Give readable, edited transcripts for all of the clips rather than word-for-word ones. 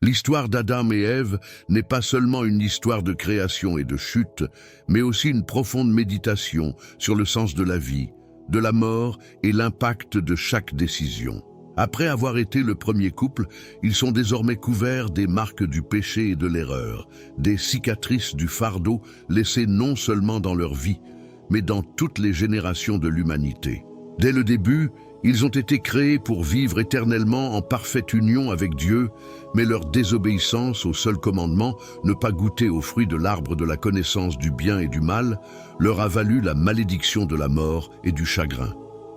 L'histoire d'Adam et Ève n'est pas seulement une histoire de création et de chute, mais aussi une profonde méditation sur le sens de la vie, de la mort et l'impact de chaque décision. Après avoir été le premier couple, ils sont désormais couverts des marques du péché et de l'erreur, des cicatrices du fardeau laissées non seulement dans leur vie, mais dans toutes les générations de l'humanité. Dès le début, ils ont été créés pour vivre éternellement en parfaite union avec Dieu, mais leur désobéissance au seul commandement, ne pas goûter aux fruits de l'arbre de la connaissance du bien et du mal, leur a valu la malédiction de la mort et du chagrin.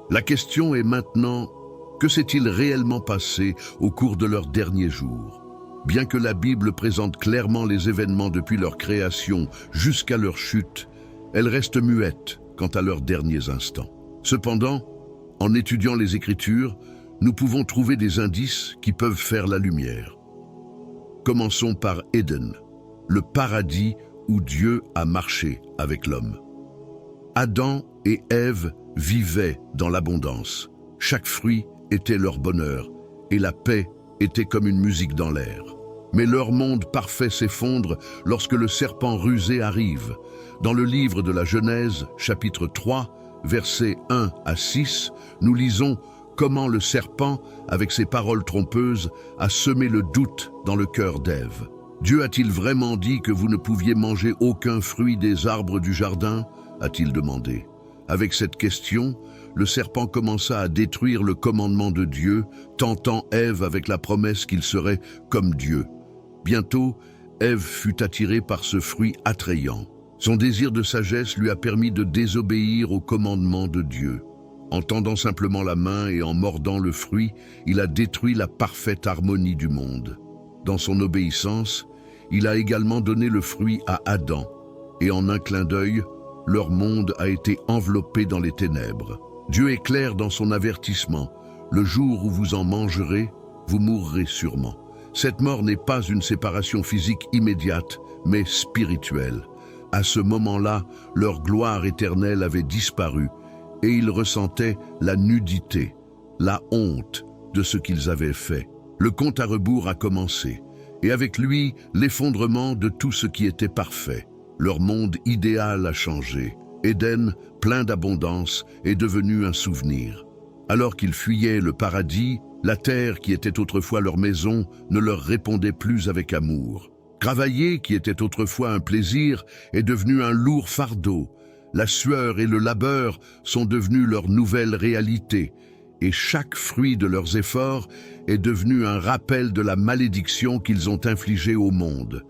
La question est maintenant, que s'est-il réellement passé au cours de leurs derniers jours? Bien que la Bible présente clairement les événements depuis leur création jusqu'à leur chute, elle reste muette quant à leurs derniers instants. Cependant, en étudiant les Écritures, nous pouvons trouver des indices qui peuvent faire la lumière. Commençons par Éden, le paradis où Dieu a marché avec l'homme. Adam et Ève vivaient dans l'abondance. Chaque fruit était leur bonheur, et la paix était comme une musique dans l'air. Mais leur monde parfait s'effondre lorsque le serpent rusé arrive. Dans le livre de la Genèse, chapitre 3, versets 1 à 6, nous lisons comment le serpent, avec ses paroles trompeuses, a semé le doute dans le cœur d'Ève. Dieu a-t-il vraiment dit que vous ne pouviez manger aucun fruit des arbres du jardin? A-t-il demandé. Avec cette question, le serpent commença à détruire le commandement de Dieu, tentant Ève avec la promesse qu'il serait comme Dieu. Bientôt, Ève fut attirée par ce fruit attrayant. Son désir de sagesse lui a permis de désobéir au commandement de Dieu. En tendant simplement la main et en mordant le fruit, il a détruit la parfaite harmonie du monde. Dans son obéissance, il a également donné le fruit à Adam, et en un clin d'œil, leur monde a été enveloppé dans les ténèbres. Dieu est clair dans son avertissement. Le jour où vous en mangerez, vous mourrez sûrement. Cette mort n'est pas une séparation physique immédiate, mais spirituelle. À ce moment-là, leur gloire éternelle avait disparu et ils ressentaient la nudité, la honte de ce qu'ils avaient fait. Le compte à rebours a commencé et avec lui, l'effondrement de tout ce qui était parfait. Leur monde idéal a changé. Éden, plein d'abondance, est devenu un souvenir. Alors qu'ils fuyaient le paradis, la terre qui était autrefois leur maison ne leur répondait plus avec amour. Travailler, qui était autrefois un plaisir, est devenu un lourd fardeau. La sueur et le labeur sont devenus leur nouvelle réalité, et chaque fruit de leurs efforts est devenu un rappel de la malédiction qu'ils ont infligée au monde.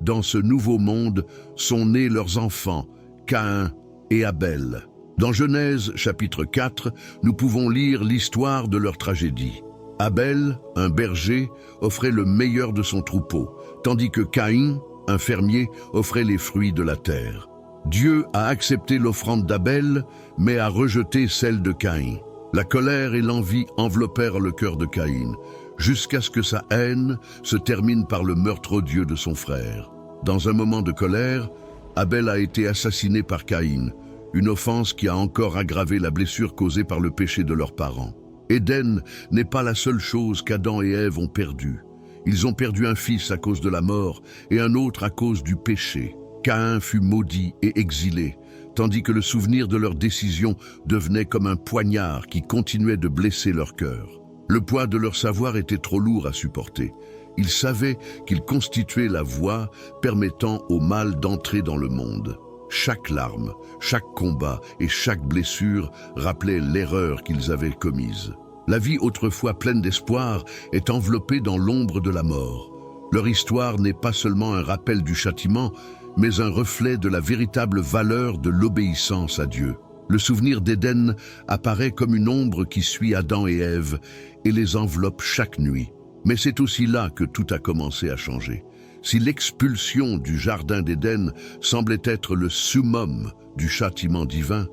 Dans ce nouveau monde sont nés leurs enfants, Caïn et Abel. Dans Genèse chapitre 4, nous pouvons lire l'histoire de leur tragédie. Abel, un berger, offrait le meilleur de son troupeau, tandis que Caïn, un fermier, offrait les fruits de la terre. Dieu a accepté l'offrande d'Abel, mais a rejeté celle de Caïn. La colère et l'envie enveloppèrent le cœur de Caïn, jusqu'à ce que sa haine se termine par le meurtre odieux de son frère. Dans un moment de colère, Abel a été assassiné par Caïn, une offense qui a encore aggravé la blessure causée par le péché de leurs parents. Éden n'est pas la seule chose qu'Adam et Ève ont perdue. Ils ont perdu un fils à cause de la mort et un autre à cause du péché. Caïn fut maudit et exilé, tandis que le souvenir de leur décision devenait comme un poignard qui continuait de blesser leur cœur. Le poids de leur savoir était trop lourd à supporter. Ils savaient qu'ils constituaient la voie permettant au mal d'entrer dans le monde. Chaque larme, chaque combat et chaque blessure rappelaient l'erreur qu'ils avaient commise. La vie autrefois pleine d'espoir est enveloppée dans l'ombre de la mort. Leur histoire n'est pas seulement un rappel du châtiment, mais un reflet de la véritable valeur de l'obéissance à Dieu. Le souvenir d'Éden apparaît comme une ombre qui suit Adam et Ève et les enveloppe chaque nuit. Mais c'est aussi là que tout a commencé à changer. Si l'expulsion du jardin d'Éden semblait être le summum du châtiment divin,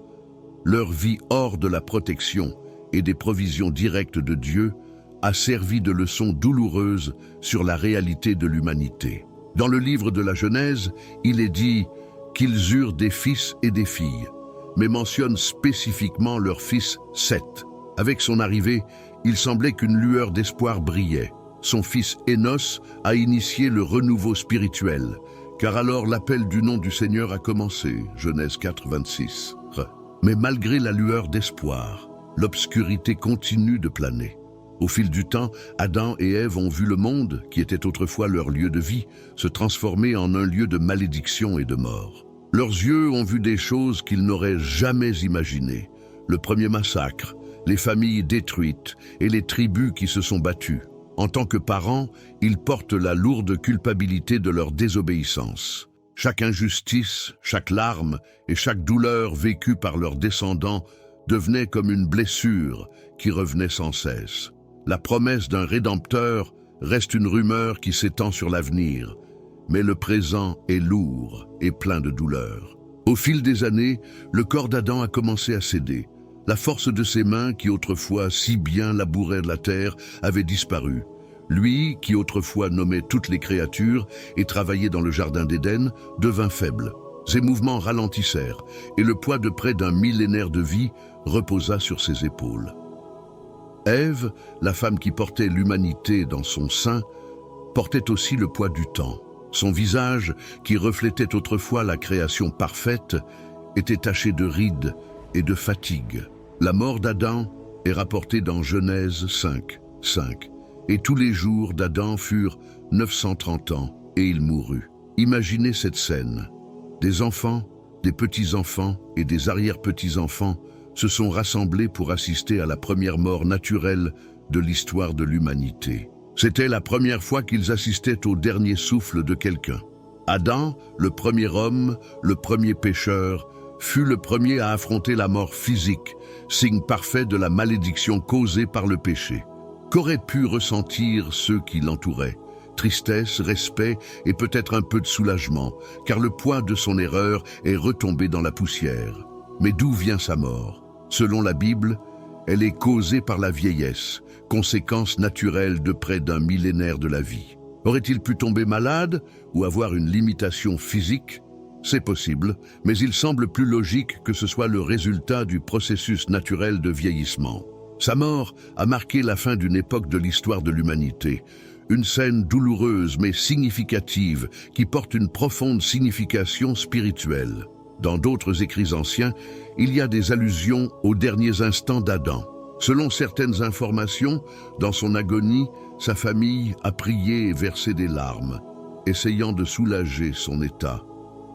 leur vie hors de la protection et des provisions directes de Dieu a servi de leçon douloureuse sur la réalité de l'humanité. Dans le livre de la Genèse, il est dit qu'ils eurent des fils et des filles, mais mentionne spécifiquement leur fils Seth. Avec son arrivée, il semblait qu'une lueur d'espoir brillait. son fils Énos a initié le renouveau spirituel, car alors l'appel du nom du Seigneur a commencé, Genèse 4, 26. Mais malgré la lueur d'espoir, l'obscurité continue de planer. Au fil du temps, Adam et Ève ont vu le monde, qui était autrefois leur lieu de vie, se transformer en un lieu de malédiction et de mort. Leurs yeux ont vu des choses qu'ils n'auraient jamais imaginées. Le premier massacre, les familles détruites et les tribus qui se sont battues. En tant que parents, ils portent la lourde culpabilité de leur désobéissance. Chaque injustice, chaque larme et chaque douleur vécue par leurs descendants devenait comme une blessure qui revenait sans cesse. La promesse d'un Rédempteur reste une rumeur qui s'étend sur l'avenir, mais le présent est lourd et plein de douleur. Au fil des années, le corps d'Adam a commencé à céder. La force de ses mains, qui autrefois si bien labouraient la terre, avait disparu. Lui, qui autrefois nommait toutes les créatures et travaillait dans le jardin d'Éden, devint faible. Ses mouvements ralentissèrent et le poids de près d'un millénaire de vie reposa sur ses épaules. Ève, la femme qui portait l'humanité dans son sein, portait aussi le poids du temps. Son visage, qui reflétait autrefois la création parfaite, était taché de rides et de fatigue. La mort d'Adam est rapportée dans Genèse 5, 5. Et tous les jours d'Adam furent 930 ans, et il mourut. Imaginez cette scène. Des enfants, des petits-enfants et des arrière-petits-enfants se sont rassemblés pour assister à la première mort naturelle de l'histoire de l'humanité. C'était la première fois qu'ils assistaient au dernier souffle de quelqu'un. Adam, le premier homme, le premier pécheur, fut le premier à affronter la mort physique, signe parfait de la malédiction causée par le péché. Qu'auraient pu ressentir ceux qui l'entouraient? Tristesse, respect et peut-être un peu de soulagement, car le poids de son erreur est retombé dans la poussière. Mais d'où vient sa mort? Selon la Bible, elle est causée par la vieillesse, conséquence naturelle de près d'un millénaire de la vie. Aurait-il pu tomber malade ou avoir une limitation physique? C'est possible, mais il semble plus logique que ce soit le résultat du processus naturel de vieillissement. Sa mort a marqué la fin d'une époque de l'histoire de l'humanité, une scène douloureuse mais significative qui porte une profonde signification spirituelle. Dans d'autres écrits anciens, il y a des allusions aux derniers instants d'Adam. Selon certaines informations, dans son agonie, sa famille a prié et versé des larmes, essayant de soulager son état.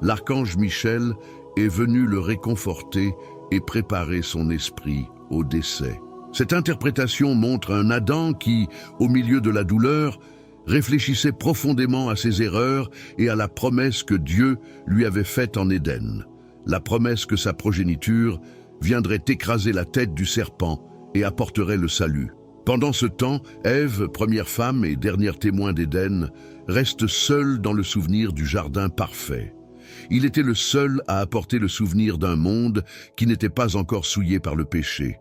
L'archange Michel est venu le réconforter et préparer son esprit au décès. Cette interprétation montre un Adam qui, au milieu de la douleur, réfléchissait profondément à ses erreurs et à la promesse que Dieu lui avait faite en Éden. La promesse que sa progéniture viendrait écraser la tête du serpent et apporterait le salut. Pendant ce temps, Ève, première femme et dernière témoin d'Éden, reste seule dans le souvenir du jardin parfait. Il était le seul à apporter le souvenir d'un monde qui n'était pas encore souillé par le péché.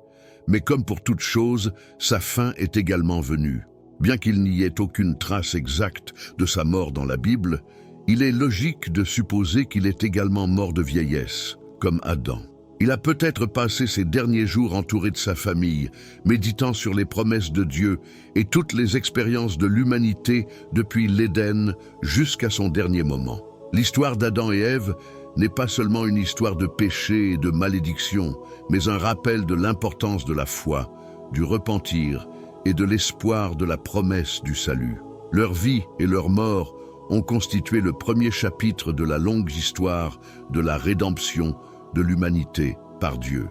Mais comme pour toute chose, sa fin est également venue. Bien qu'il n'y ait aucune trace exacte de sa mort dans la Bible, il est logique de supposer qu'il est également mort de vieillesse, comme Adam. Il a peut-être passé ses derniers jours entouré de sa famille, méditant sur les promesses de Dieu et toutes les expériences de l'humanité depuis l'Éden jusqu'à son dernier moment. L'histoire d'Adam et Ève n'est pas seulement une histoire de péché et de malédiction, mais un rappel de l'importance de la foi, du repentir et de l'espoir de la promesse du salut. Leur vie et leur mort ont constitué le premier chapitre de la longue histoire de la rédemption de l'humanité par Dieu.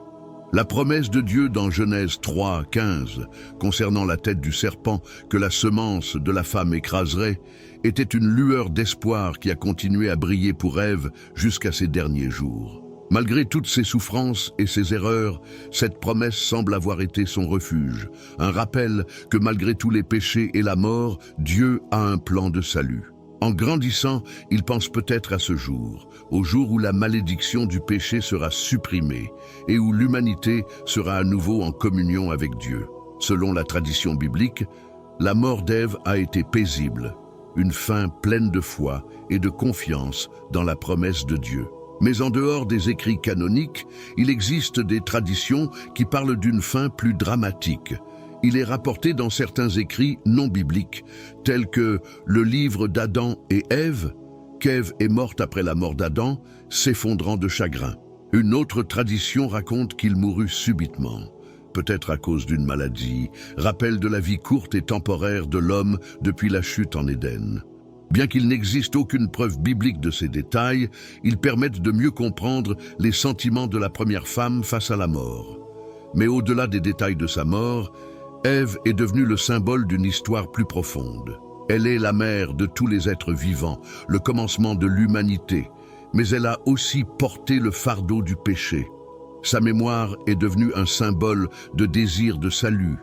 La promesse de Dieu dans Genèse 3, 15, concernant la tête du serpent que la semence de la femme écraserait, était une lueur d'espoir qui a continué à briller pour Ève jusqu'à ses derniers jours. Malgré toutes ses souffrances et ses erreurs, cette promesse semble avoir été son refuge, un rappel que malgré tous les péchés et la mort, Dieu a un plan de salut. En grandissant, il pense peut-être à ce jour, au jour où la malédiction du péché sera supprimée et où l'humanité sera à nouveau en communion avec Dieu. Selon la tradition biblique, la mort d'Ève a été paisible, une fin pleine de foi et de confiance dans la promesse de Dieu. Mais en dehors des écrits canoniques, il existe des traditions qui parlent d'une fin plus dramatique. il est rapporté dans certains écrits non bibliques, tels que le livre d'Adam et Ève, qu'Ève est morte après la mort d'Adam, s'effondrant de chagrin. Une autre tradition raconte qu'il mourut subitement, peut-être à cause d'une maladie, rappel de la vie courte et temporaire de l'homme depuis la chute en Éden. Bien qu'il n'existe aucune preuve biblique de ces détails, ils permettent de mieux comprendre les sentiments de la première femme face à la mort. Mais au-delà des détails de sa mort, Ève est devenue le symbole d'une histoire plus profonde. Elle est la mère de tous les êtres vivants, le commencement de l'humanité, mais elle a aussi porté le fardeau du péché. Sa mémoire est devenue un symbole de désir de salut,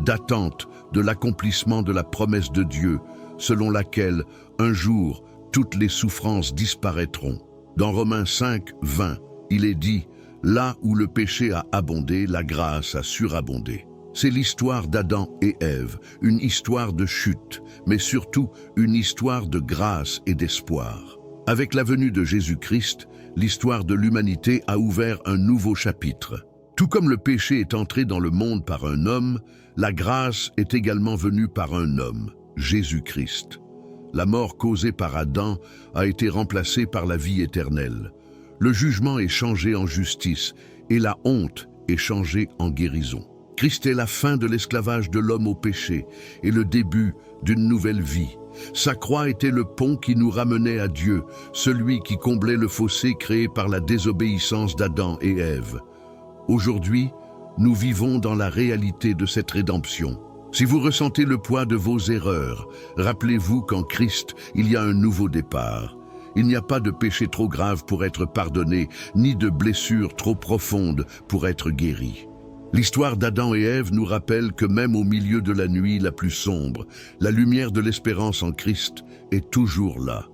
d'attente de l'accomplissement de la promesse de Dieu, selon laquelle, un jour, toutes les souffrances disparaîtront. Dans Romains 5, 20, il est dit « Là où le péché a abondé, la grâce a surabondé ». C'est l'histoire d'Adam et Ève, une histoire de chute, mais surtout une histoire de grâce et d'espoir. Avec la venue de Jésus-Christ, l'histoire de l'humanité a ouvert un nouveau chapitre. Tout comme le péché est entré dans le monde par un homme, la grâce est également venue par un homme, Jésus-Christ. La mort causée par Adam a été remplacée par la vie éternelle. Le jugement est changé en justice et la honte est changée en guérison. Christ est la fin de l'esclavage de l'homme au péché et le début d'une nouvelle vie. Sa croix était le pont qui nous ramenait à Dieu, celui qui comblait le fossé créé par la désobéissance d'Adam et Ève. Aujourd'hui, nous vivons dans la réalité de cette rédemption. Si vous ressentez le poids de vos erreurs, rappelez-vous qu'en Christ, il y a un nouveau départ. Il n'y a pas de péché trop grave pour être pardonné, ni de blessure trop profonde pour être guéri. L'histoire d'Adam et Ève nous rappelle que même au milieu de la nuit la plus sombre, la lumière de l'espérance en Christ est toujours là.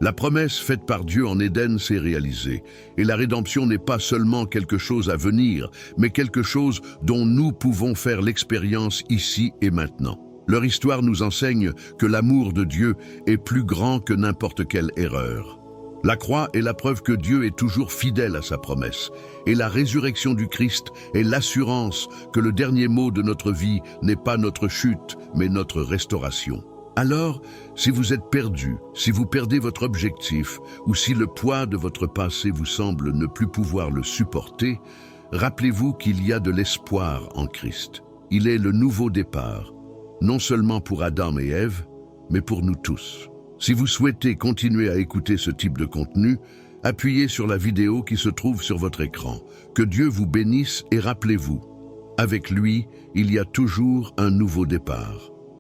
La promesse faite par Dieu en Éden s'est réalisée, et la rédemption n'est pas seulement quelque chose à venir, mais quelque chose dont nous pouvons faire l'expérience ici et maintenant. Leur histoire nous enseigne que l'amour de Dieu est plus grand que n'importe quelle erreur. La croix est la preuve que Dieu est toujours fidèle à sa promesse, et la résurrection du Christ est l'assurance que le dernier mot de notre vie n'est pas notre chute, mais notre restauration. Alors, si vous êtes perdu, si vous perdez votre objectif, ou si le poids de votre passé vous semble ne plus pouvoir le supporter, rappelez-vous qu'il y a de l'espoir en Christ. Il est le nouveau départ, non seulement pour Adam et Ève, mais pour nous tous. Si vous souhaitez continuer à écouter ce type de contenu, appuyez sur la vidéo qui se trouve sur votre écran. Que Dieu vous bénisse et rappelez-vous, avec lui, il y a toujours un nouveau départ.